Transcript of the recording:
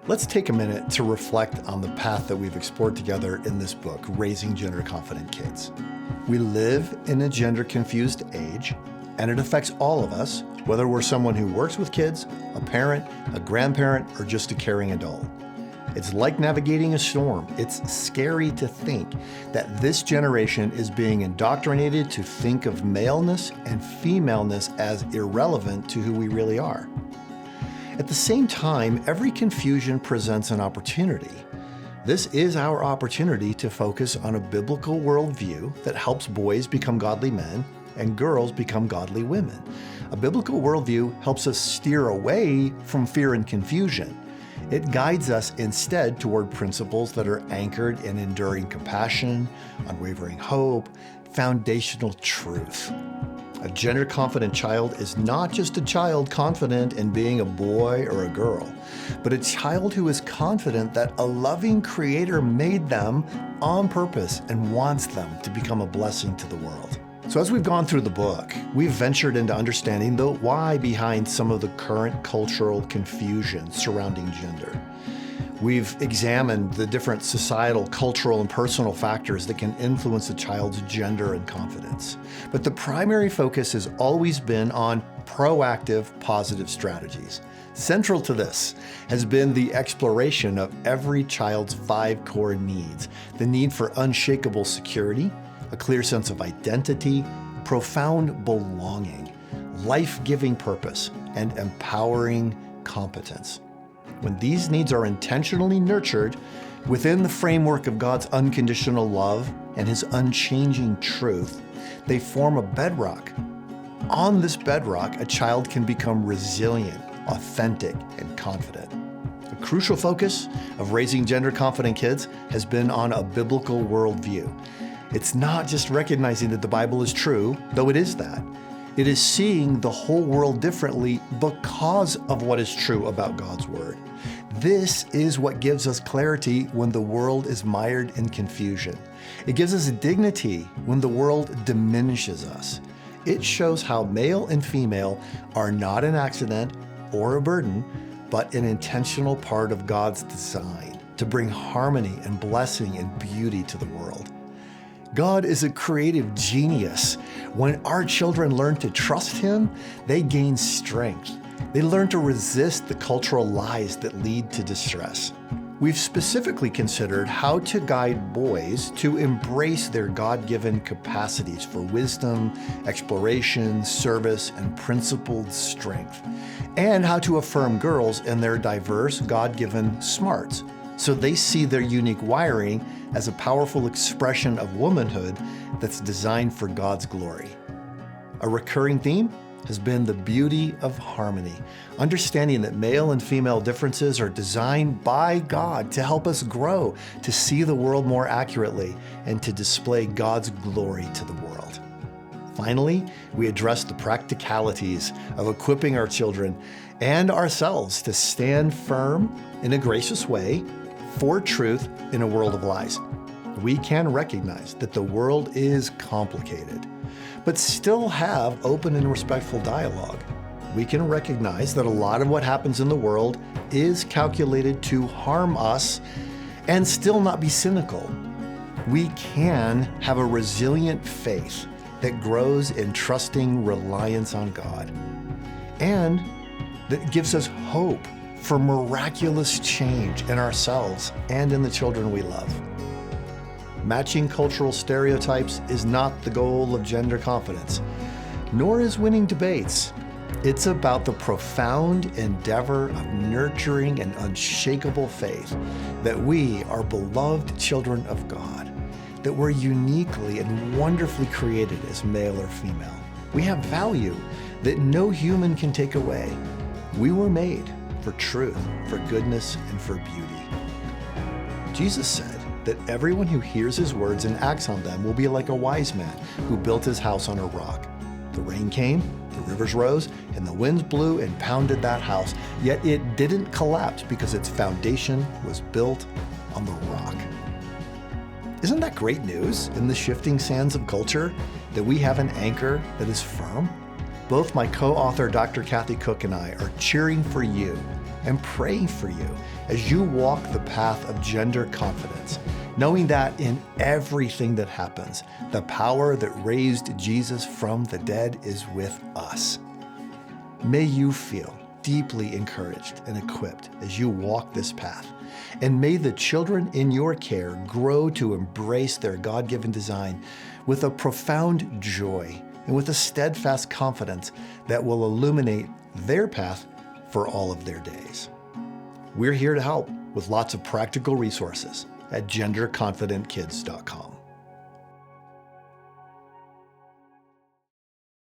Let's take a minute to reflect on the path that we've explored together in this book, Raising Gender-Confident Kids. We live in a gender-confused age, and it affects all of us, whether we're someone who works with kids, a parent, a grandparent, or just a caring adult. It's like navigating a storm. It's scary to think that this generation is being indoctrinated to think of maleness and femaleness as irrelevant to who we really are. At the same time, every confusion presents an opportunity. This is our opportunity to focus on a biblical worldview that helps boys become godly men and girls become godly women. A biblical worldview helps us steer away from fear and confusion. It guides us instead toward principles that are anchored in enduring compassion, unwavering hope, foundational truth. A gender-confident child is not just a child confident in being a boy or a girl, but a child who is confident that a loving Creator made them on purpose and wants them to become a blessing to the world. So as we've gone through the book, we've ventured into understanding the why behind some of the current cultural confusion surrounding gender. We've examined the different societal, cultural, and personal factors that can influence a child's gender and confidence. But the primary focus has always been on proactive, positive strategies. Central to this has been the exploration of every child's 5 core needs: the need for unshakable security, a clear sense of identity, profound belonging, life-giving purpose, and empowering competence. When these needs are intentionally nurtured within the framework of God's unconditional love and His unchanging truth, they form a bedrock. On this bedrock, a child can become resilient, authentic, and confident. A crucial focus of raising gender-confident kids has been on a biblical worldview. It's not just recognizing that the Bible is true, though it is that. It is seeing the whole world differently because of what is true about God's Word. This is what gives us clarity when the world is mired in confusion. It gives us dignity when the world diminishes us. It shows how male and female are not an accident or a burden, but an intentional part of God's design to bring harmony and blessing and beauty to the world. God is a creative genius. When our children learn to trust Him, they gain strength. They learn to resist the cultural lies that lead to distress. We've specifically considered how to guide boys to embrace their God-given capacities for wisdom, exploration, service, and principled strength, and how to affirm girls in their diverse God-given smarts, so they see their unique wiring as a powerful expression of womanhood that's designed for God's glory. A recurring theme has been the beauty of harmony, understanding that male and female differences are designed by God to help us grow, to see the world more accurately, and to display God's glory to the world. Finally, we address the practicalities of equipping our children and ourselves to stand firm in a gracious way for truth in a world of lies. We can recognize that the world is complicated, but still have open and respectful dialogue. We can recognize that a lot of what happens in the world is calculated to harm us and still not be cynical. We can have a resilient faith that grows in trusting reliance on God, and that gives us hope for miraculous change in ourselves and in the children we love. Matching cultural stereotypes is not the goal of gender confidence, nor is winning debates. It's about the profound endeavor of nurturing an unshakable faith that we are beloved children of God, that we're uniquely and wonderfully created as male or female. We have value that no human can take away. We were made for truth, for goodness, and for beauty. Jesus said that everyone who hears His words and acts on them will be like a wise man who built his house on a rock. The rain came, the rivers rose, and the winds blew and pounded that house, yet it didn't collapse because its foundation was built on the rock. Isn't that great news in the shifting sands of culture, that we have an anchor that is firm? Both my co-author, Dr. Kathy Cook, and I are cheering for you and praying for you as you walk the path of gender confidence, knowing that in everything that happens, the power that raised Jesus from the dead is with us. May you feel deeply encouraged and equipped as you walk this path. And may the children in your care grow to embrace their God-given design with a profound joy and with a steadfast confidence that will illuminate their path for all of their days. We're here to help with lots of practical resources at genderconfidentkids.com.